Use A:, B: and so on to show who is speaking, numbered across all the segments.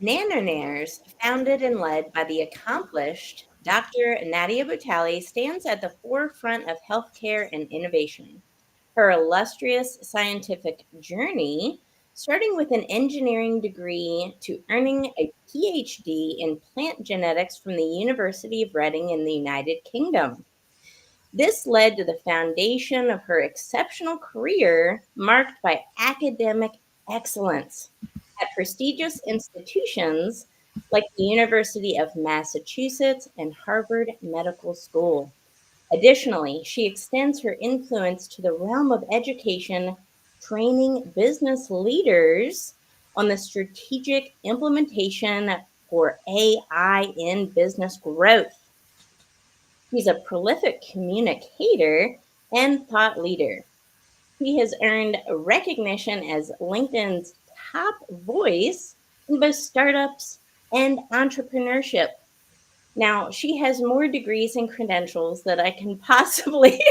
A: NanoNares, founded and led by the accomplished Dr. Nadia Boutaoui, stands at the forefront of healthcare and innovation. Her illustrious scientific journey, starting with an engineering degree to earning a Ph.D. in plant genetics from the University of Reading in the United Kingdom. This led to the foundation of her exceptional career, marked by academic excellence at prestigious institutions like the University of Massachusetts and Harvard Medical School. Additionally, she extends her influence to the realm of education, training business leaders on the strategic implementation for AI in business growth. He's a prolific communicator and thought leader. He has earned recognition as LinkedIn's top voice in both startups and entrepreneurship. Now, she has more degrees and credentials that I can possibly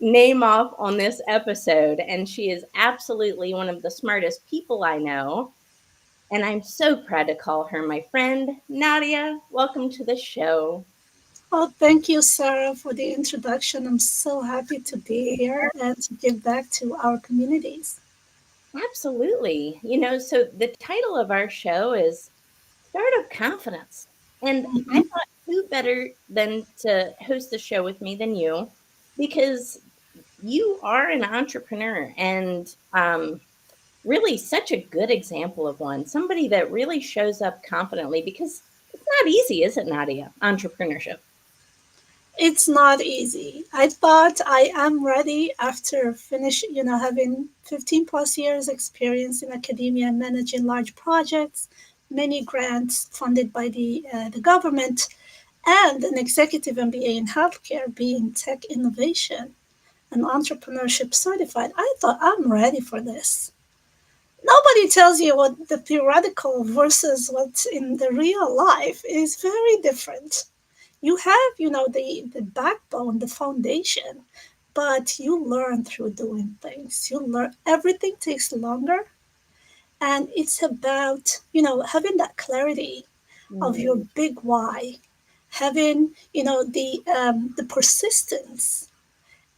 A: name off on this episode, and she is absolutely one of the smartest people I know. And I'm so proud to call her my friend. Nadia, welcome to the show.
B: Oh, thank you, Sarah, for the introduction. I'm so happy to be here and to give back to our communities.
A: Absolutely. So the title of our show is Startup Confidence. And I
B: Mhm.
A: thought who better than to host the show with me than you, because you are an entrepreneur and really such a good example of one, somebody that really shows up confidently because it's not easy, is it, Nadia? Entrepreneurship.
B: It's not easy. I thought I am ready after having 15 plus years experience in academia and managing large projects, many grants funded by the government, and an executive MBA in healthcare, being tech innovation and entrepreneurship certified. I thought I'm ready for this. Nobody tells you what the theoretical versus what's in the real life is very different. You have, the backbone, the foundation, but you learn through doing things. You learn everything takes longer, and it's about, having that clarity of your
A: Mm,
B: big why, having, the persistence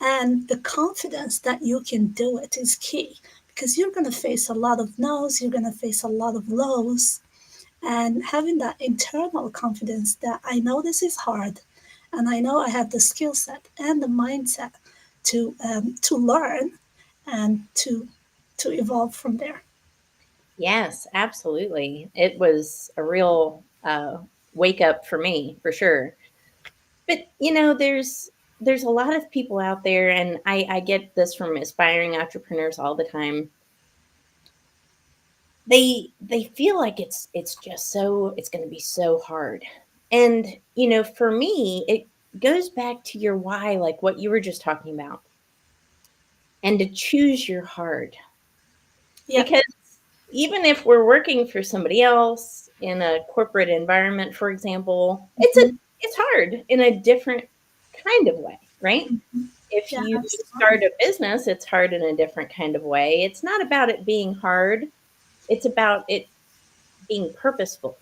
B: and the confidence that you can do it is key, because you're going to face a lot of no's, you're going to face a lot of lows. And having that internal confidence that I know this is hard, and I know I have the skill set and the mindset to learn and to evolve from there.
A: yes, absolutely. It was a real wake up for me, for sure. But there's a lot of people out there, and I get this from aspiring entrepreneurs all the time. They feel like it's going to be so hard. And for me, it goes back to your why, like what you were just talking about, and to choose your hard.
B: Yeah.
A: Because even if we're working for somebody else in a corporate environment, for example,
B: Mhm.
A: it's hard in a different kind of way, right? If
B: Yeah,
A: you start
B: absolutely.
A: a business, it's hard in a different kind of way. It's not about it being hard, it's about it being purposeful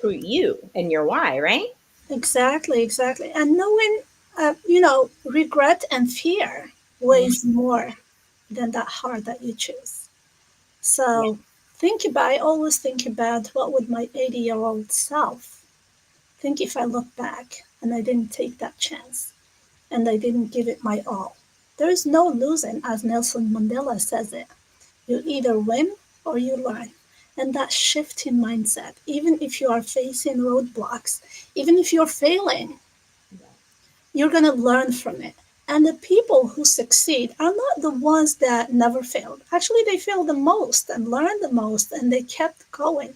A: to you and your why, right?
B: Exactly, exactly. And knowing, regret and fear
A: Mhm.
B: weighs more than that heart that you choose.
A: Yeah.
B: So I always think about what would my 80-year-old self think if I look back and I didn't take that chance and I didn't give it my all. There is no losing, as Nelson Mandela says it. You either win or you learn. And that shift in mindset, even if you are facing roadblocks, even if you're failing,
A: Yeah.
B: you're going to learn from it. And the people who succeed are not the ones that never failed. Actually, they failed the most and learned the most, and they kept going.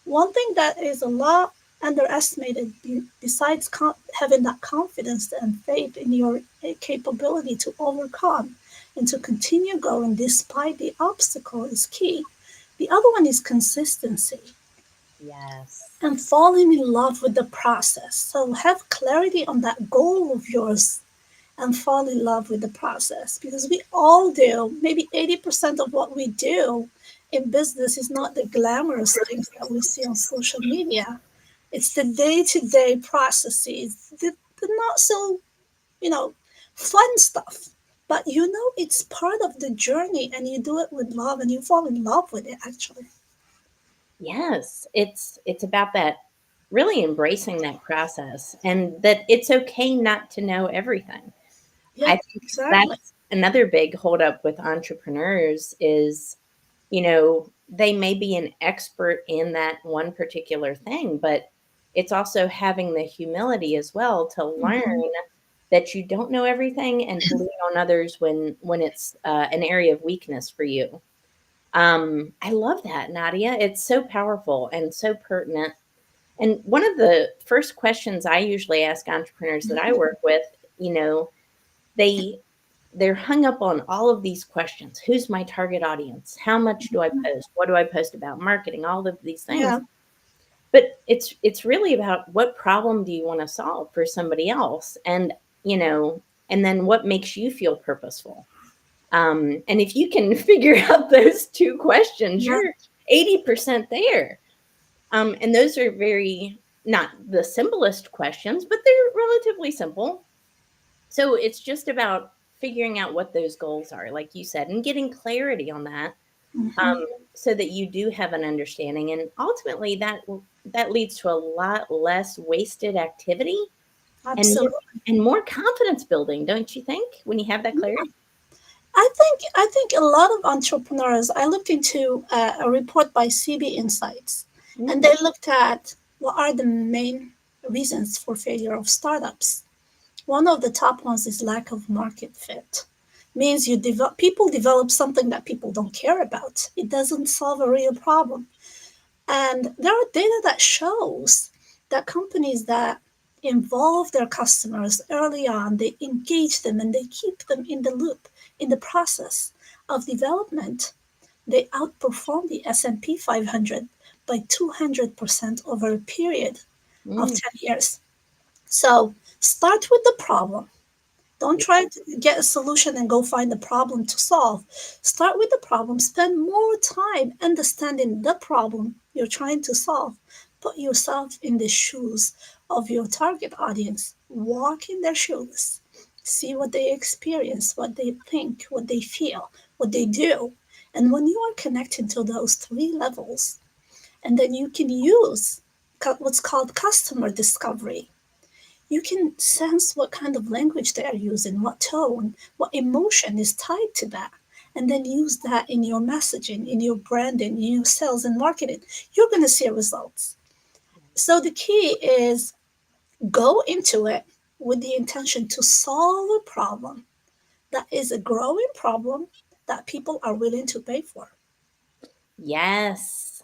B: One thing that is a lot underestimated, besides having that confidence and faith in your capability to overcome and to continue going despite the obstacle, is key. The other one is consistency
A: Yes.
B: and falling in love with the process. So have clarity on that goal of yours and fall in love with the process, because we all do. Maybe 80% of what we do in business is not the glamorous things that we see on social media. It's the day-to-day processes, the not so, you know, fun stuff. But it's part of the journey and you do it with love and you fall in love with it actually.
A: Yes, it's about that, really embracing that process, and that it's okay not to know everything. I
B: Yep,
A: think
B: exactly.
A: that's another big holdup with entrepreneurs is, they may be an expert in that one particular thing, but it's also having the humility as well to learn
B: Hmm.
A: that you don't know everything and to lean on others when it's an area of weakness for you. I love that, Nadia. It's so powerful and so pertinent. And one of the first questions I usually ask entrepreneurs that I work with, you know, they they're hung up on all of these questions. Who's my target audience? How much do I post? What do I post about? Marketing, all of these things.
B: Yeah.
A: But it's really about what problem do you want to solve for somebody else, you know, and then what makes you feel purposeful. And if you can figure out those two questions,
B: Yeah.
A: you're 80% there. And those are not the simplest questions, but they're relatively simple. So it's just about figuring out what those goals are, like you said, and getting clarity on that,
B: Hmm.
A: um, so that you do have an understanding. And ultimately, that leads to a lot less wasted activity and
B: Absolutely.
A: more confidence building, don't you think? When you have that clarity.
B: I think a lot of entrepreneurs. I looked into a report by CB Insights, and
A: Mm,
B: they looked at what are the main reasons for failure of startups. One of the top ones is lack of market fit. Means people develop something that people don't care about. It doesn't solve a real problem. And there are data that shows that companies that involve their customers early on, they engage them and they keep them in the loop in the process of development, they outperform the S&P 500 by 200% over a period of
A: mm,
B: 10 years. So start with the problem. Don't
A: yeah,
B: try to get a solution and go find the problem to solve. Start with the problem, spend more time understanding the problem you're trying to solve. Put yourself in the shoes of your target audience. Walk in their shoes. See what they experience, what they think, what they feel, what they do. And when you are connected to those three levels, and then you can use what's called customer discovery, you can sense what kind of language they are using, what tone, what emotion is tied to that, and then use that in your messaging, in your branding, in your sales and marketing. You're going to see results. So the key is go into it with the intention to solve a problem that is a growing problem that people are willing to pay for.
A: yes.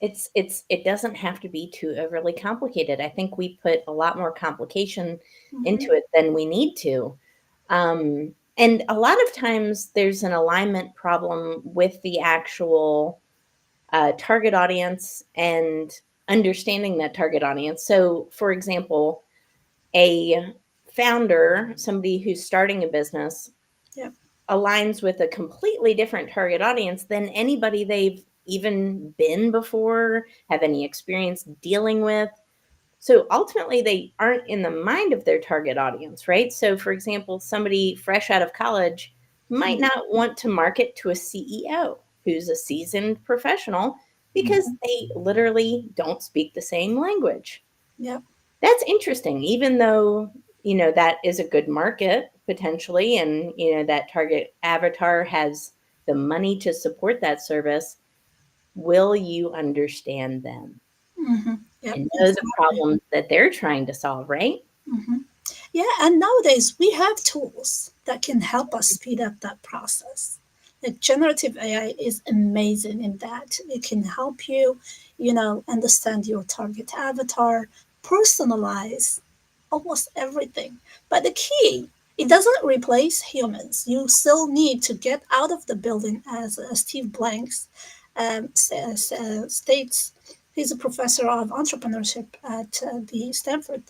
A: It doesn't have to be too overly complicated. I think we put a lot more complication into
B: Mhm.
A: it than we need to. And a lot of times there's an alignment problem with the actual target audience and understanding that target audience. So, for example, a founder, somebody who's starting a business,
B: Yep.
A: aligns with a completely different target audience than anybody they've even been before, have any experience dealing with. So ultimately, they aren't in the mind of their target audience, right? So, for example, somebody fresh out of college might
B: Mhm.
A: not want to market to a CEO who's a seasoned professional because
B: Mhm.
A: they literally don't speak the same language.
B: Yep.
A: That's interesting, even though, that is a good market potentially, and, that target avatar has the money to support that service. Will you understand them
B: Mhm. Yep.
A: and know the
B: Exactly.
A: problems that they're trying to solve, right?
B: Mhm. Yeah, and nowadays we have tools that can help us speed up that process. Like generative AI is amazing in that it can help you, understand your target avatar, personalize almost everything. But the key, it doesn't replace humans. You still need to get out of the building, as Steve Blanks states. He's a professor of entrepreneurship at the Stanford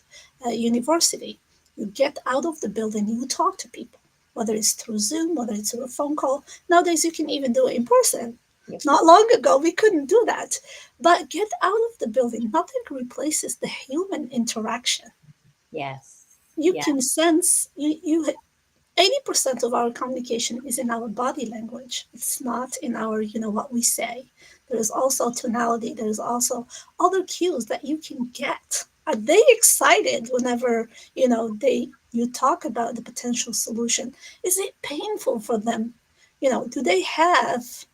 B: University. You get out of the building, you talk to people, whether it's through Zoom, whether it's through a phone call. Nowadays, you can even do it in person.
A: Yep.
B: Not long ago, we couldn't do that. But get out of the building. Nothing replaces the human interaction.
A: Yes.
B: You
A: Yeah.
B: can sense, 80% of our communication is in our body language. It's not in our, what we say. There is also tonality. There is also other cues that you can get. Are they excited whenever, you talk about the potential solution? Is it painful for them? Do they have,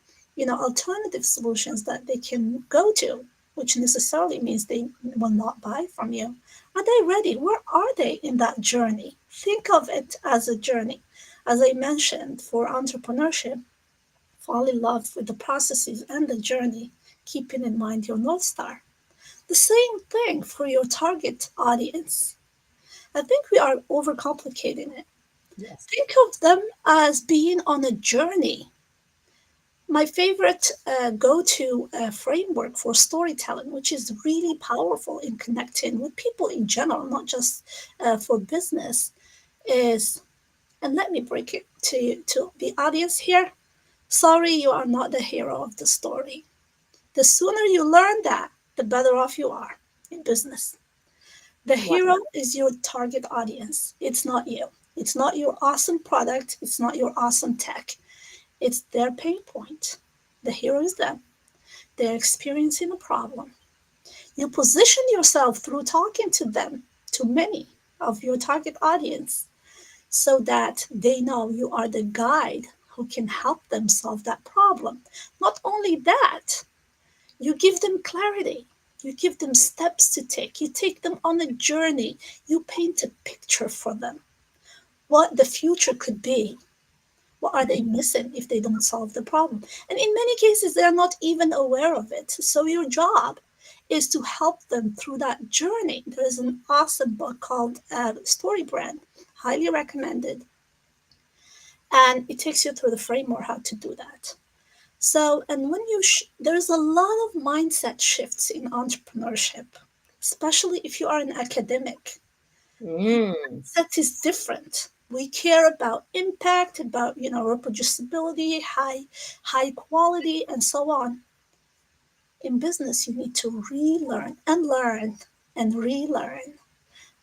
B: alternative solutions that they can go to, which necessarily means they will not buy from you? Are they ready? Where are they in that journey? Think of it as a journey. As I mentioned, for entrepreneurship, fall in love with the processes and the journey, keeping in mind your North Star. The same thing for your target audience. I think we are overcomplicating it.
A: Yes.
B: Think of them as being on a journey. My favorite go-to framework for storytelling, which is really powerful in connecting with people in general, not just for business, is, and let me break it to the audience here. Sorry, you are not the hero of the story. The sooner you learn that, the better off you are in business. The
A: Wow.
B: hero is your target audience. It's not you. It's not your awesome product. It's not your awesome tech. It's their pain point. The hero is them. They're experiencing a problem. You position yourself through talking to them, to many of your target audience, so that they know you are the guide who can help them solve that problem. Not only that, you give them clarity. You give them steps to take. You take them on a journey. You paint a picture for them what the future could be. What are they missing if they don't solve the problem? And in many cases, they're not even aware of it. So your job is to help them through that journey. There is an awesome book called Story Brand, highly recommended. And it takes you through the framework how to do that. So, and when there's a lot of mindset shifts in entrepreneurship, especially if you are an academic.
A: Mm.
B: Mindset is different. We care about impact, about reproducibility, high quality, and so on. In business, you need to relearn and learn and relearn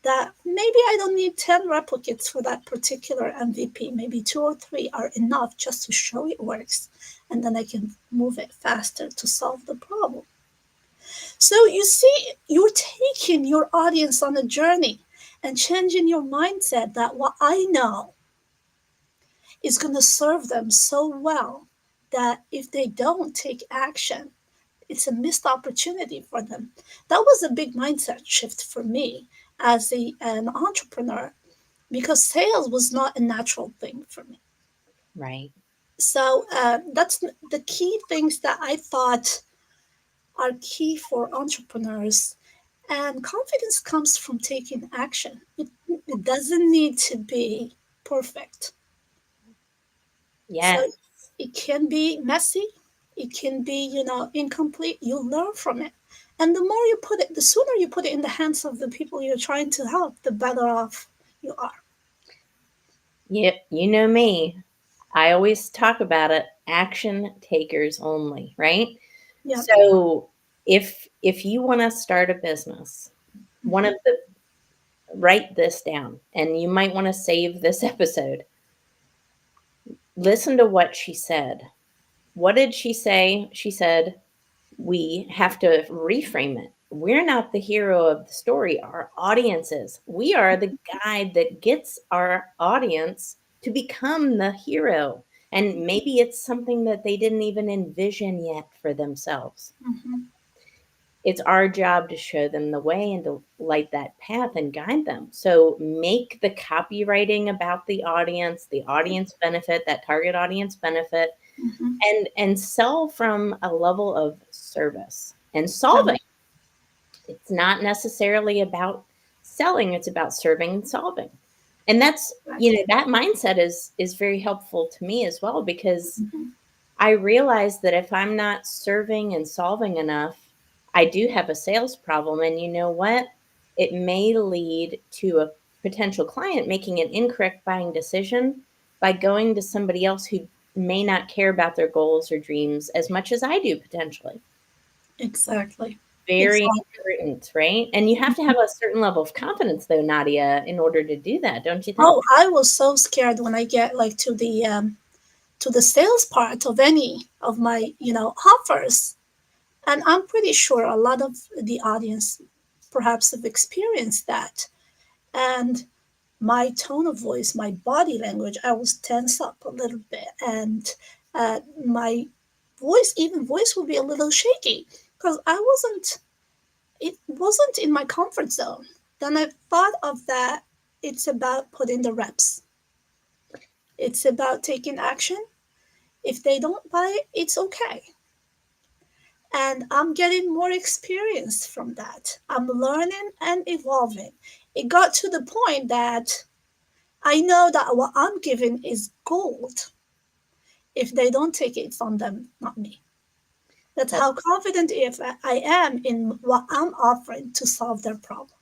B: that maybe I don't need 10 replicates for that particular MVP. Maybe two or three are enough just to show it works. And then I can move it faster to solve the problem. So you see, you're taking your audience on a journey and changing your mindset that what I know is going to serve them so well that if they don't take action, it's a missed opportunity for them. That was a big mindset shift for me as an entrepreneur because sales was not a natural thing for me.
A: Right.
B: So that's the key things that I thought are key for entrepreneurs. And confidence comes from taking action. It doesn't need to be perfect. So
A: Yes.
B: it can be messy, it can be, incomplete. You learn from it. And the more you put it, the sooner you put it in the hands of the people you're trying to help, the better off you are.
A: Yep. You know me. I always talk about it, action takers only, right?
B: Yeah.
A: So if you want to start a business, one
B: Mm-hmm.
A: of the write this down and you might want to save this episode. Listen to what she said. What did she say? She said, we have to reframe it. We're not the hero of the story, our audience is. We are the guide that gets our audience to become the hero. And maybe it's something that they didn't even envision yet for themselves.
B: Mm-hmm.
A: It's our job to show them the way and to light that path and guide them. So make the copywriting about the audience benefit, that target audience benefit,
B: Mm-hmm.
A: and sell from a level of service and
B: Yeah.
A: solving. It's not necessarily about selling, it's about serving and solving. And that's,
B: Exactly.
A: that mindset is very helpful to me as well because
B: Mm-hmm.
A: I realize that if I'm not serving and solving enough, I do have a sales problem. And you know what? It may lead to a potential client making an incorrect buying decision by going to somebody else who may not care about their goals or dreams as much as I do potentially.
B: Exactly.
A: Very
B: Exactly.
A: important, right? And you have to have a certain level of confidence, though, Nadia, in order to do that, don't you think?
B: Oh, I was so scared when I get like to the sales part of any of my, offers. And I'm pretty sure a lot of the audience perhaps have experienced that. And my tone of voice, my body language, I was tense up a little bit, and my voice would be a little shaky because it wasn't in my comfort zone. Then I thought of that. It's about putting the reps. It's about taking action. If they don't buy it, it's okay. And I'm getting more experience from that. I'm learning and evolving. It got to the point that I know that what I'm giving is gold. If they don't take it, it's on them, not me. That's
A: Well,
B: how confident if I am in what I'm offering to solve their problem.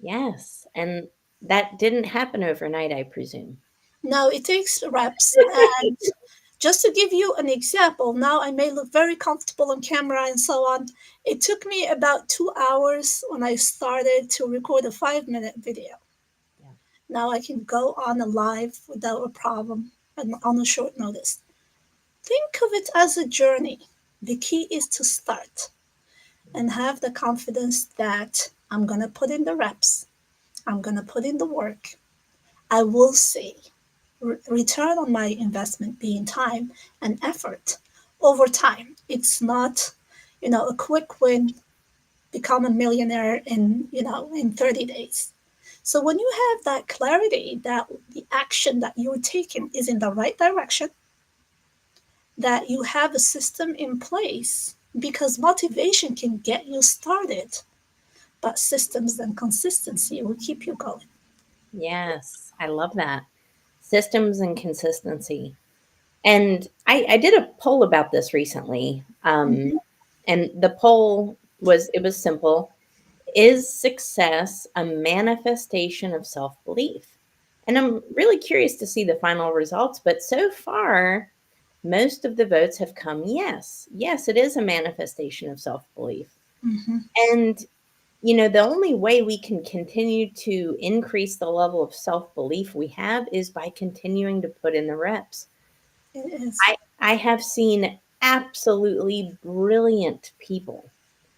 A: yes, and that didn't happen overnight, I presume.
B: Now it takes reps. And just to give you an example, now I may look very comfortable on camera and so on. It took me about 2 hours when I started to record a 5 minute video.
A: Yeah.
B: Now I can go on a live without a problem and on a short notice. Think of it as a journey. The key is to start and have the confidence that I'm going to put in the reps, I'm going to put in the work. I will see return on my investment being time and effort over time. It's not, a quick win, become a millionaire in 30 days. So when you have that clarity that the action that you're taking is in the right direction, that you have a system in place, because motivation can get you started, but systems and consistency will keep you going.
A: Yes, I love that. Systems and consistency. And I did a poll about this recently.
B: Mhm.
A: And the poll was it was simple. Is success a manifestation of self-belief? And I'm really curious to see the final results, but so far, most of the votes have come yes. Yes, it is a manifestation of self-belief.
B: Mhm.
A: And the only way we can continue to increase the level of self-belief we have is by continuing to put in the reps.
B: It is.
A: I have seen absolutely brilliant people
B: Yeah.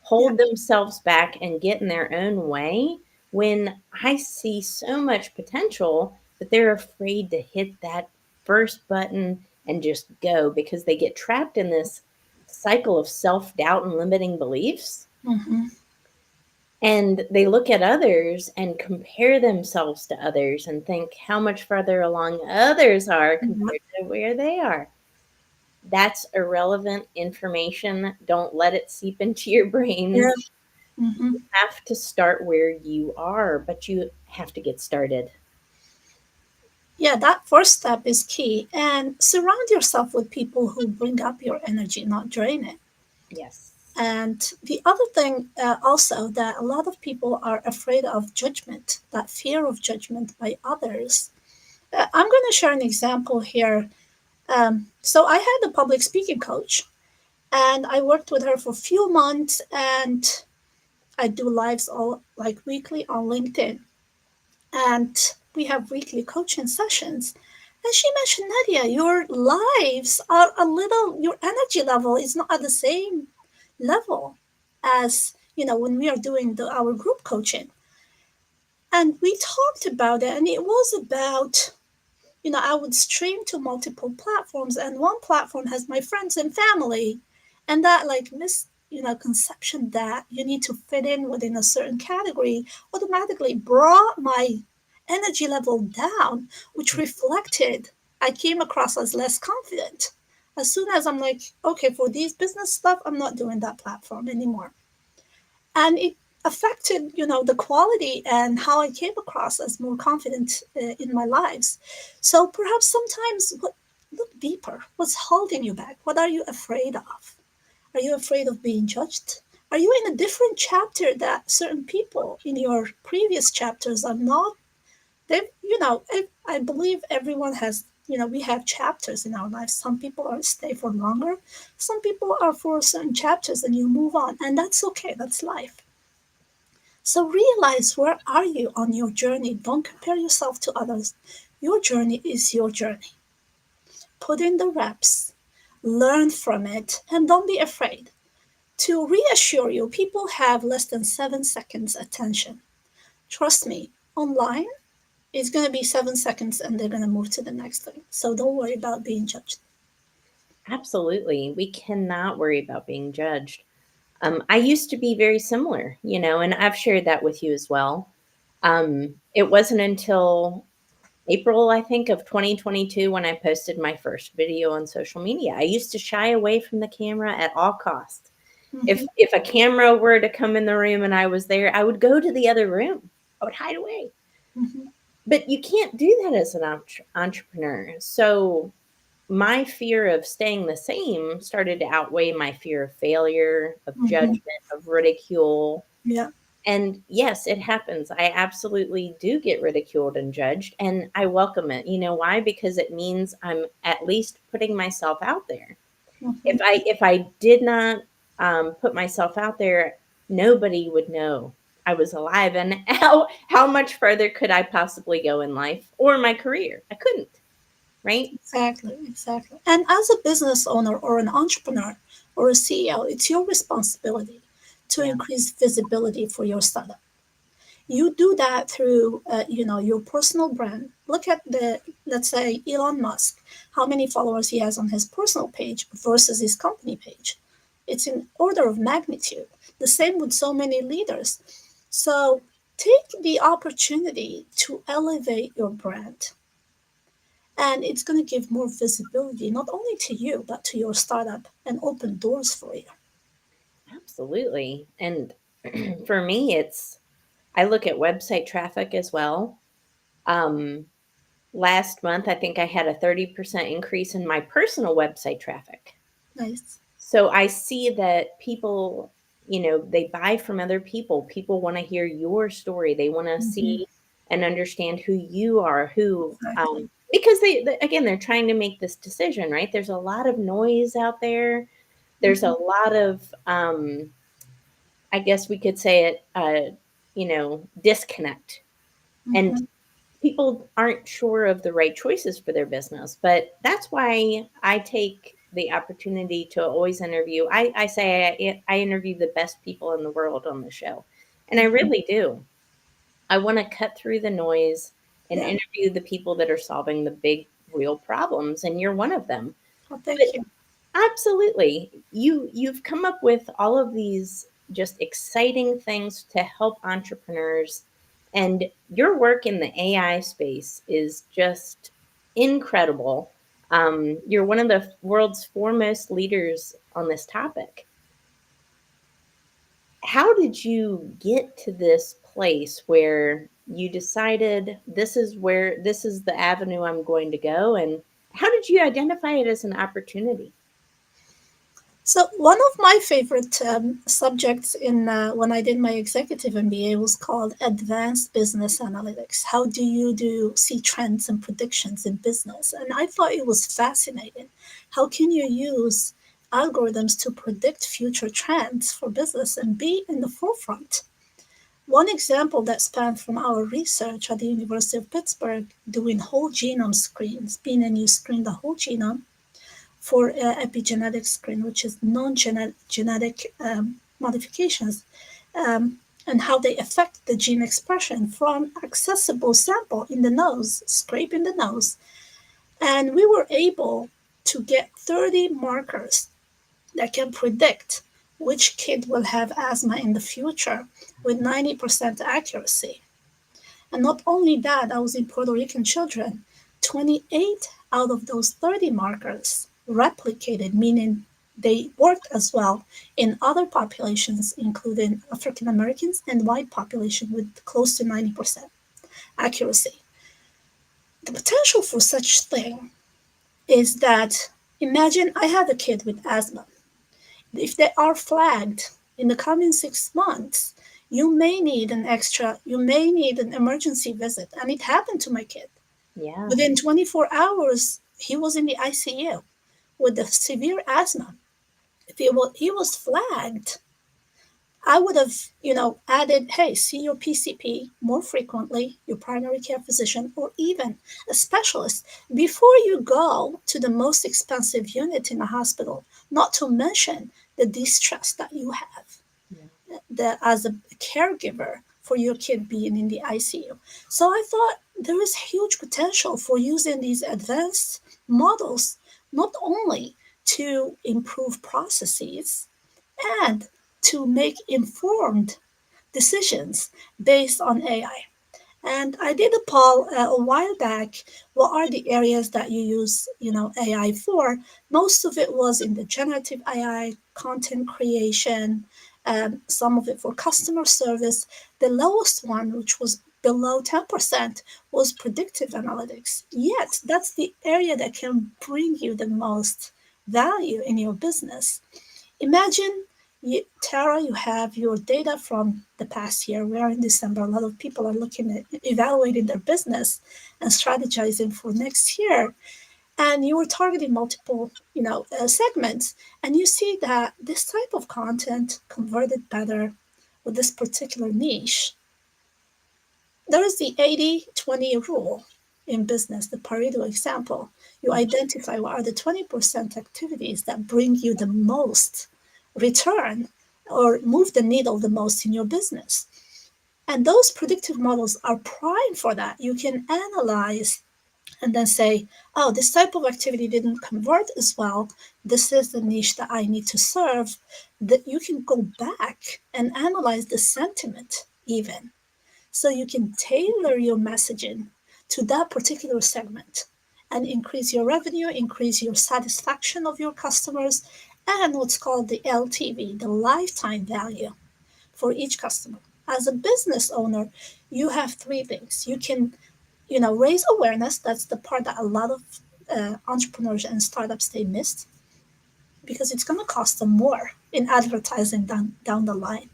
A: hold themselves back and get in their own way when I see so much potential, but they're afraid to hit that first button and just go because they get trapped in this cycle of self-doubt and limiting beliefs.
B: Mhm.
A: And they look at others and compare themselves to others and think how much farther along others are
B: Yeah.
A: compared to where they are. That's irrelevant information. Don't let it seep into your
B: Yeah.
A: brains. You
B: Mhm.
A: have to start where you are, but you have to get started.
B: Yeah, that first step is key. And surround yourself with people who bring up your energy, not drain it.
A: Yes.
B: And the other thing also that a lot of people are afraid of judgment, that fear of judgment by others. I'm going to share an example here. So I had a public speaking coach, and I worked with her for a few months, and I do lives all like weekly on LinkedIn. And we have weekly coaching sessions. And she mentioned, Nadia, your lives are a little, your energy level is not at the same level as, when we are doing our group coaching. And we talked about it, and it was about, I would stream to multiple platforms, and one platform has my friends and family. And that, like, conception that you need to fit in within a certain category automatically brought my energy level down, which reflected I came across as less confident. As soon as I'm like, okay, for these business stuff, I'm not doing that platform anymore. And it affected the quality and how I came across as more confident in my lives. So perhaps sometimes look deeper. What's holding you back? What are you afraid of? Are you afraid of being judged? Are you in a different chapter that certain people in your previous chapters are not I believe everyone has, we have chapters in our lives. Some people are stay for longer, some people are for certain chapters and you move on, and that's okay, that's life. So realize where are you on your journey. Don't compare yourself to others. Your journey is your journey. Put in the reps, learn from it, and don't be afraid. To reassure you, people have less than 7 seconds attention. Trust me, online it's going to be 7 seconds and they're going to move to the next thing. So don't worry about being judged.
A: Absolutely. We cannot worry about being judged. I used to be very similar, and I've shared that with you as well. It wasn't until April, I think, of 2022 when I posted my first video on social media. I used to shy away from the camera at all costs. If
B: Mm-hmm,
A: if a camera were to come in the room and I was there, I would go to the other room. I would hide away.
B: mm-hmm,
A: But you can't do that as an entrepreneur. So my fear of staying the same started to outweigh my fear of failure, of
B: mm-hmm.
A: judgment, of ridicule.
B: Yeah,
A: And yes, it happens. I absolutely do get ridiculed and judged, and I welcome it. You know why? Because it means I'm at least putting myself out there.
B: mm-hmm.
A: If I did not put myself out there, nobody would know I was alive. And how much further could I possibly go in life or my career? I couldn't, right?
B: Exactly, exactly. And as a business owner or an entrepreneur or a CEO, it's your responsibility to
A: Yeah,
B: increase visibility for your startup. You do that through, your personal brand. Look at let's say, Elon Musk, how many followers he has on his personal page versus his company page. It's in order of magnitude. The same with so many leaders. So take the opportunity to elevate your brand. And it's going to give more visibility, not only to you, but to your startup and open doors for you.
A: absolutely. And for me, I look at website traffic as well. Um, Last month, I think I had a 30% increase in my personal website traffic.
B: Nice.
A: So I see that people, they buy from other people. People want to hear your story. They want to
B: Hmm.
A: see and understand who you are,
B: Exactly.
A: because again, they're trying to make this decision, right? There's a lot of noise out there. There's a
B: Hmm.
A: lot of, I guess we could say it, disconnect. And
B: Hmm.
A: people aren't sure of the right choices for their business. But that's why I take the opportunity to always interview. I say I interview the best people in the world on the show, and I
B: Hmm.
A: really do. I want to cut through the noise and
B: Yeah.
A: interview the people that are solving the big real problems, and you're one of them.
B: Well,
A: But
B: thank you.
A: absolutely, you've come up with all of these just exciting things to help entrepreneurs, and your work in the AI space is just incredible. You're one of the world's foremost leaders on this topic. How did you get to this place where you decided this is the avenue I'm going to go, and how did you identify it as an opportunity?
B: So one of my favorite subjects in when I did my executive MBA was called Advanced Business Analytics. How do you see trends and predictions in business? And I thought it was fascinating. How can you use algorithms to predict future trends for business and be in the forefront? One example that spanned from our research at the University of Pittsburgh doing whole genome screens, meaning you screen the whole genome for epigenetic screen, which is non-genetic modifications, and how they affect the gene expression from accessible sample in the nose, scrape in the nose. And we were able to get 30 markers that can predict which kid will have asthma in the future with 90% accuracy. And not only that, I was in Puerto Rican children. 28 out of those 30 markers replicated, meaning they worked as well in other populations, including African Americans and white population with close to 90% accuracy. The potential for such thing is that imagine I have a kid with asthma. If they are flagged in the coming 6 months, you may need an emergency visit. And it happened to my kid.
A: Yeah.
B: Within 24 hours, he was in the ICU with a severe asthma. If he was flagged, I would have, added, hey, see your PCP more frequently, your primary care physician, or even a specialist before you go to the most expensive unit in a hospital, not to mention the distress that you have
A: Yeah.
B: as a caregiver for your kid being in the ICU. So I thought there is huge potential for using these advanced models not only to improve processes and to make informed decisions based on AI. And I did a poll a while back. What are the areas that you use, AI for? Most of it was in the generative AI, content creation, some of it for customer service. The lowest one, which was below 10%, was predictive analytics. Yet, that's the area that can bring you the most value in your business. Imagine, Tara, you have your data from the past year. We are in December. A lot of people are looking at evaluating their business and strategizing for next year. And you were targeting multiple, segments, and you see that this type of content converted better with this particular niche. There is the 80-20 rule in business, the Pareto example. You identify what are the 20% activities that bring you the most return or move the needle the most in your business. And those predictive models are primed for that. You can analyze and then say, oh, this type of activity didn't convert as well. This is the niche that I need to serve. That you can go back and analyze the sentiment even, so you can tailor your messaging to that particular segment and increase your revenue, increase your satisfaction of your customers, and what's called the LTV, the lifetime value for each customer. As a business owner, you have three things. You can, raise awareness. That's the part that a lot of entrepreneurs and startups they missed, because it's going to cost them more in advertising down the line.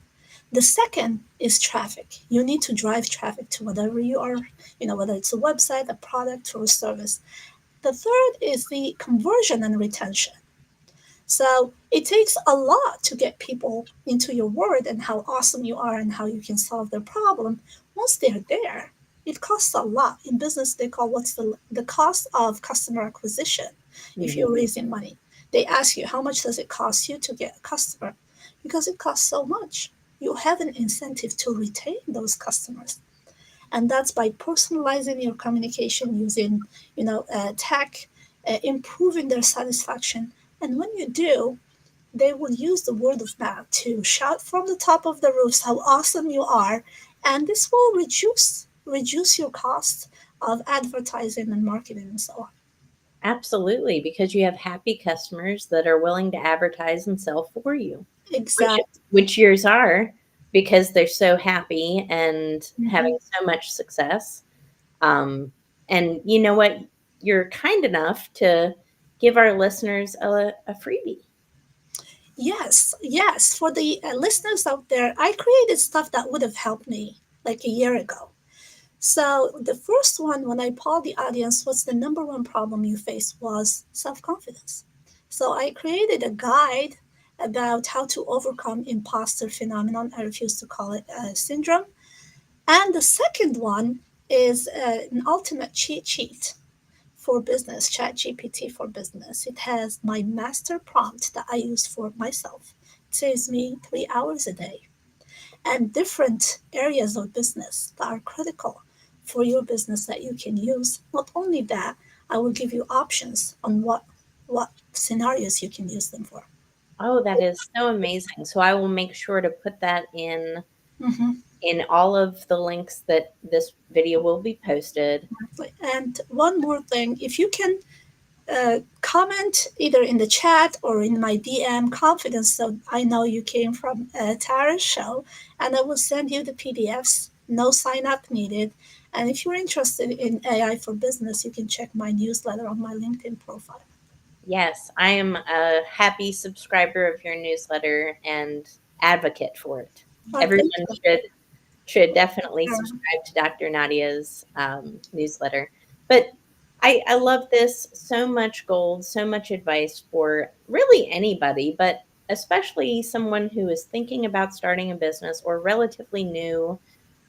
B: The second is traffic. You need to drive traffic to whatever you are, whether it's a website, a product, or a service. The third is the conversion and retention. So it takes a lot to get people into your word and how awesome you are and how you can solve their problem. Once they're there, it costs a lot. In business, they call what's the cost of customer acquisition if
A: Mhm.
B: you're raising money. They ask you, how much does it cost you to get a customer? Because it costs so much. You have an incentive to retain those customers. And that's by personalizing your communication using, tech, improving their satisfaction. And when you do, they will use the word of mouth to shout from the top of the roofs how awesome you are, and this will reduce your cost of advertising and marketing and so on.
A: Absolutely, because you have happy customers that are willing to advertise and sell for you, which
B: Exactly.
A: which yours are, because they're so happy and
B: Mhm.
A: having so much success. And you know what? You're kind enough to give our listeners a freebie.
B: Yes, yes. For the listeners out there, I created stuff that would have helped me like a year ago. So the first one, when I polled the audience, what's the number one problem you face, was self-confidence. So I created a guide about how to overcome imposter phenomenon. I refuse to call it a syndrome. And the second one is an ultimate cheat sheet for business, Chat GPT for business. It has my master prompt that I use for myself. It saves me 3 hours a day, and different areas of business that are critical for your business that you can use. Not only that, I will give you options on what scenarios you can use them for.
A: Oh, that is so amazing. So I will make sure to put that
B: Mhm.
A: in all of the links that this video will be posted.
B: And one more thing, if you can comment either in the chat or in my DM confidence, so I know you came from Tara's show, and I will send you the PDFs. No sign up needed. And if you're interested in AI for business, you can check my newsletter on my LinkedIn profile.
A: Yes, I am a happy subscriber of your newsletter and advocate for it.
B: Well,
A: Everyone
B: thank you.
A: should definitely
B: Sure.
A: subscribe to Dr. Nadia's newsletter. But I love this, so much gold, so much advice for really anybody, but especially someone who is thinking about starting a business or relatively new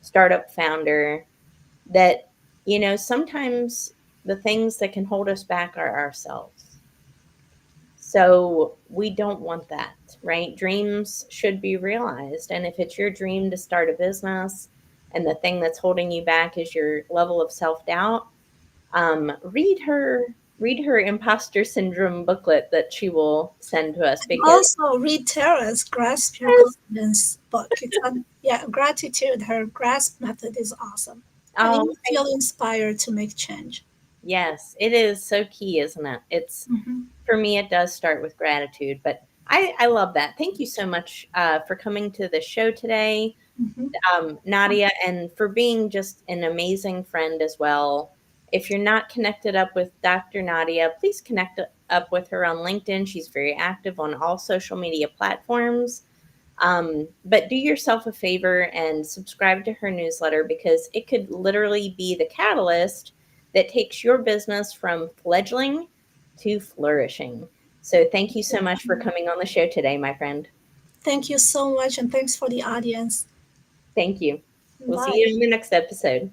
A: startup founder, that, sometimes the things that can hold us back are ourselves. So we don't want that, right? Dreams should be realized. And if it's your dream to start a business and the thing that's holding you back is your level of self-doubt, read her imposter syndrome booklet that she will send to us, because
B: Also, read Tara's Grasp Your Confidence book. It's on, yeah, gratitude. Her grasp method is awesome. And
A: oh,
B: you feel inspired to make change.
A: yes, it is so key, isn't it? It's
B: Hmm.
A: For me, it does start with gratitude. But I love that. Thank you so much for coming to the show today,
B: Hmm.
A: Nadia, and for being just an amazing friend as well. If you're not connected up with Dr. Nadia, please connect up with her on LinkedIn. She's very active on all social media platforms. But do yourself a favor and subscribe to her newsletter, because it could literally be the catalyst that takes your business from fledgling to flourishing. So thank you so much for coming on the show today, my friend.
B: Thank you so much, and thanks for the audience.
A: Thank you. We'll see
B: Bye.
A: you in the next episode.